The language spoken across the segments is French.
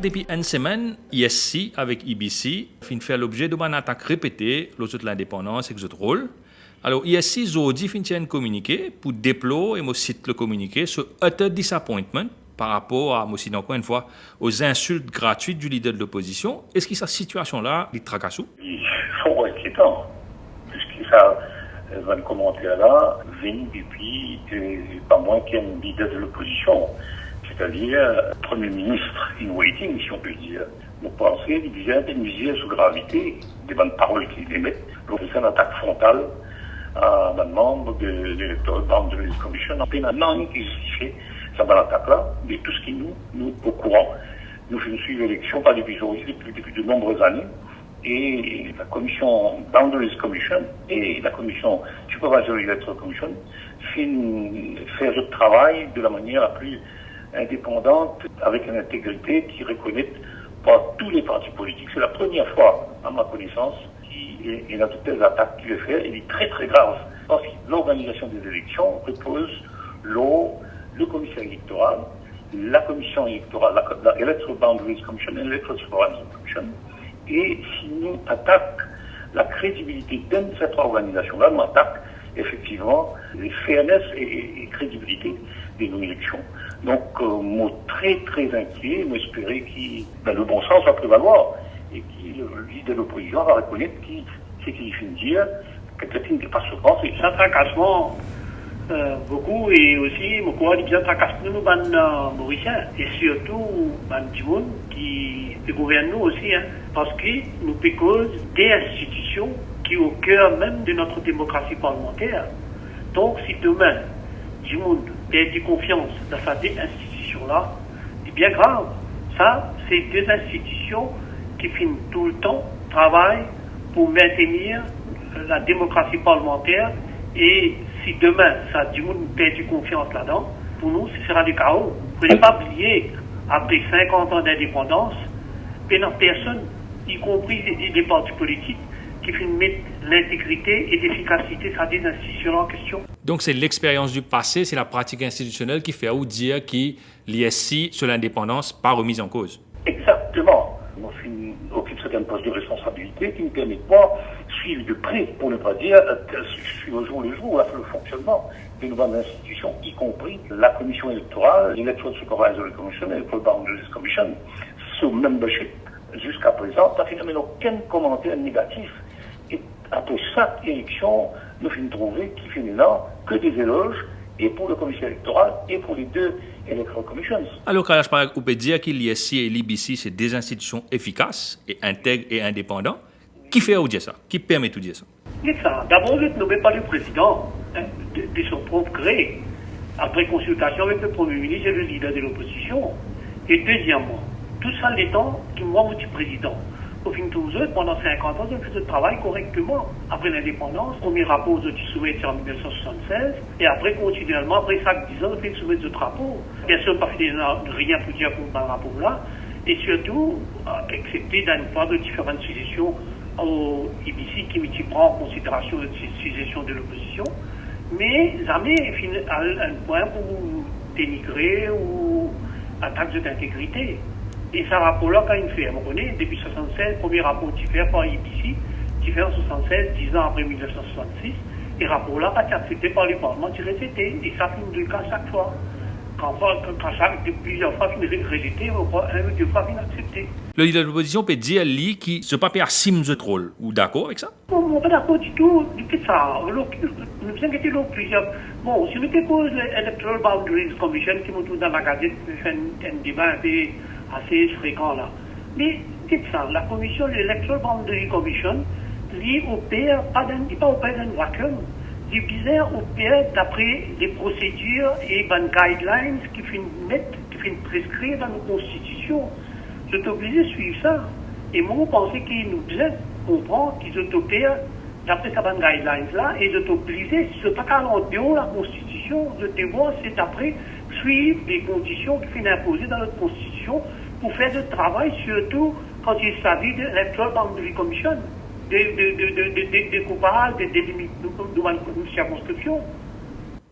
depuis une semaine, ISC avec IBC fait l'objet d'une attaque répétée lors de l'indépendance et de rôle. Alors, ISC aujourd'hui fait un communiqué pour déplorer et me cite le communiqué sur utter disappointment par rapport à, aussi encore une fois, aux insultes gratuites du leader de l'opposition. Est-ce que cette situation-là est tracassou? Ils sont inquiétants, puisque ça, un commentaire là, vient depuis pas moins qu'un leader de l'opposition, c'est-à-dire Premier ministre in waiting, si on peut dire. Nous pensons qu'il vient d'indemniser sous gravité des bonnes paroles qu'il émet, pour faire une attaque frontale à un membre de l'Electoral Boundaries Commission, en peine un an qui justifie sa bonne attaque-là, mais tout ce qui nous au courant. Nous faisons suivre l'élection par depuis de nombreuses années, et la commission Boundaries Commission et la commission Supervisory Electoral Commission fait le travail de la manière la plus indépendante, avec une intégrité qui reconnaît par tous les partis politiques. C'est la première fois, à ma connaissance, et dans toutes les attaques qu'il veut faire, il est très très grave. Parce que l'organisation des élections repose le commissaire électoral, la commission électorale, la Electoral Boundaries Commission et l'Electoral Supervisory Commission. Et si nous attaquons la crédibilité de cette organisation-là, nous attaquons effectivement les fairness et crédibilité de nos élections. Donc, moi, très très inquiet, moi, espérer que le bon sens va prévaloir et que le leader de l'opposition va reconnaître ce qu'il fait dire, que peut-être qu'il n'est pas surpris. C'est un tracassement beaucoup, et aussi, mon courant dit bien tracassement nous, Mauriciens, et surtout, du monde qui gouverne nous aussi, hein, parce que nous pécose des institutions qui sont au cœur même de notre démocratie parlementaire. Donc, si demain, du monde perd du confiance dans ces institutions-là, c'est bien grave. Ça, c'est deux institutions qui finissent tout le temps travaillent pour maintenir la démocratie parlementaire, et si demain, ça, du monde perd du confiance là-dedans, pour nous, ce sera du chaos. Il ne faut pas oublier, après 50 ans d'indépendance, personne, y compris les partis politiques, qui finissent mettre l'intégrité et l'efficacité sur des institutions en question. Donc, c'est l'expérience du passé, c'est la pratique institutionnelle qui fait ou dire que l'ISC sur l'indépendance pas remise en cause. Exactement. On occupe certains postes de responsabilité qui ne permettent pas de suivre de près, pour ne pas dire suivre au jour le jour, le fonctionnement de nouvelles institutions, y compris la commission électorale, l'Electoral Supervisory Commission et l'Electoral Boundaries Commission. Ce membership, jusqu'à présent, n'a finalement aucun commentaire négatif. Et après chaque élection, nous finissons trouver qu'il finit là que des éloges, et pour le commissaire électoral, et pour les deux electoral commissions. Alors, Kalash, on peut dire que l'ISC et l'IBC, c'est des institutions efficaces et intègres et indépendantes. Qui fait ou dire ça? Qui permet de dire ça? C'est ça. D'abord, vous êtes nommé par le président de son propre gré, après consultation avec le Premier ministre et le leader de l'opposition. Et deuxièmement, tout ça l'étant que moi, je suis président. Au fin de tout, pendant 50 ans, je fais ce travail correctement. Après l'indépendance, premier rapport, je suis soumis en 1976, et après, continuellement, après chaque 10 ans, je fais soumettre ce rapport. Bien sûr, pas fait rien pour dire pour ce rapport-là, et surtout, excepté dans une fois de différentes suggestions au IBC qui prend en considération ces suggestions de l'opposition, mais jamais à un point pour dénigrer ou attaquer d'intégrité. Et ce rapport-là, quand il fait, on connaît, depuis 1976, premier rapport qui fait par IBC, qui fait en 1976, 10 ans après 1966, et ce rapport-là a été accepté par le Parlement du rejeté, et ça finit de cas chaque fois. Quand plusieurs fois, il est rejeté, un ou deux fois, il est accepté. Le leader de l'opposition peut dire, lui, que ce papier a sim de troll. Ou d'accord avec ça? Non, on n'est pas d'accord du tout. Depuis ça, nous vous inquiétez plusieurs. Bon, si nous déposons l'Electoral Boundaries Commission, qui nous trouve dans la gazette, fait un débat un peu assez fréquent là. Mais dites ça, la commission, l'Electoral Boundary Commission, lui opère pas d'un vacuum. Il bizarre opère d'après les procédures et les guidelines qui finissent prescrire dans nos constitutions. Je suis obligé de suivre ça. Et moi, je pense qu'ils nous disent, comprendre qu'ils opèrent d'après ces guidelines là, et je suis obligé, ce n'est pas qu'à l'endroit la constitution, je devoir, c'est d'après suivre les conditions qui finissent imposées dans notre constitution pour faire ce travail, surtout quand il s'agit de l'Electoral Boundary Commission, des coupables, des limites de circonscription.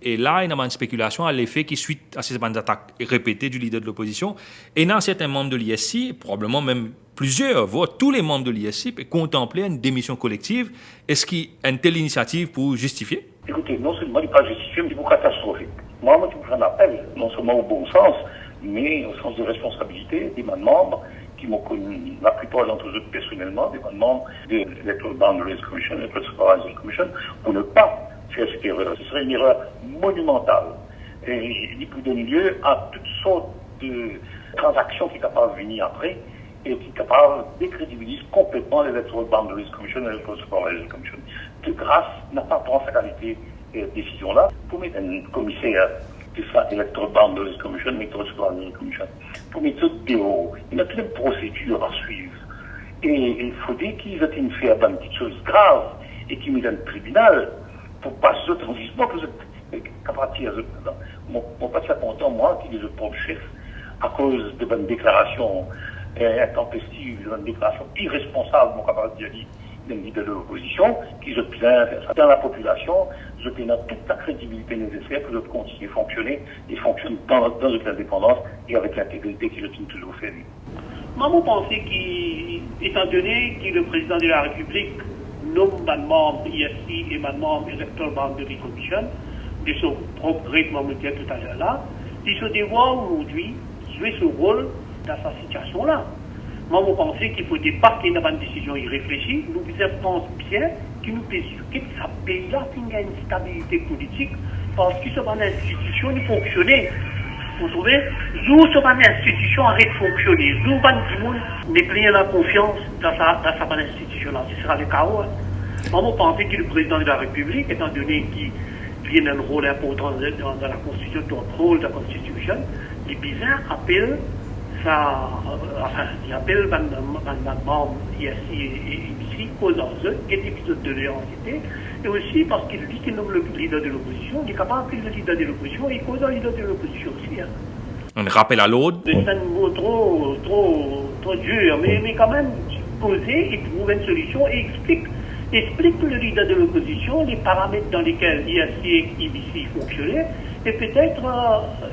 Et là, il y a une spéculation à l'effet qui suite à ces attaques répétées du leader de l'opposition. Et dans certains membres de l'ISI, probablement même plusieurs, voire tous les membres de l'ISI, peuvent contempler une démission collective. Est-ce qu'il y a une telle initiative pour justifier? Écoutez, non seulement il n'est pas justifié, mais il est catastrophique. Moi, je vous en appelle, non seulement au bon sens, mais au sens de responsabilité des membres qui m'ont connu, la plupart d'entre eux personnellement, des membres de l'Electoral Boundaries Commission, l'Electoral Supervisory Commission, pour ne pas faire cette erreur. Ce serait une erreur monumentale. Et il peut donner lieu à toutes sortes de transactions qui sont capables de venir après et qui sont capables de décrédibiliser complètement l'Electoral Boundaries Commission et l'Electoral Supervisory Commission. De grâce, n'a pas prendre cette qualité de décision-là pour mettre un commissaire de ça, Electoral Boundaries Commission, Electoral Supervisory Commission, pour mettre tout dehors. Il y a toutes les procédures à suivre. Et il faut dire qu'ils ont une fait une petite chose grave et qu'ils mettent un tribunal pour passer ce transistement que vous êtes capable de tirer. Mon pas content, moi, qui est le propre chef, à cause de bonnes déclarations intempestives, de bonnes déclarations irresponsables, mon capable de dire, d'un leader de l'opposition, qui se plaint dans la population, je plains toute la crédibilité nécessaire pour continuer à fonctionner et fonctionner dans l'indépendance et avec l'intégrité qui je tiens toujours fait. Moi, je pense qu'étant donné que le président de la République nomme un membre ISI et un membre Electoral Boundary Commission, de son propre gré, comme on le disait tout à l'heure là, il se doit aujourd'hui jouer ce rôle dans sa situation-là. Moi, je pense qu'il faut débarquer dans une décision irréfléchie. Nous pensons bien qu'il nous peut que ça pays-là a une stabilité politique parce que cette institution ne fonctionne. Vous trouvez? Nous, cette institution arrête de fonctionner. Nous, nous ne plus la confiance dans cette institution-là. Ce sera le chaos. Moi, je pense que le président de la République, étant donné qu'il a un rôle important dans la Constitution, dans le rôle de la Constitution, les bizarres appellent il appelle membre ISI et IBC causant eux, qui est épisode de l'identité, et aussi parce qu'il dit qu'il nomme le leader de l'opposition, il est capable de le leader de l'opposition et causant le leader de l'opposition aussi. Hein. On rappelle à l'autre. C'est un mot trop dur, mais quand même poser et trouver une solution et explique que le leader de l'opposition, les paramètres dans lesquels ISI et IBC fonctionnaient, et peut-être,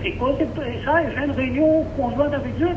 et cause ça, et faire une réunion conjointe avec eux.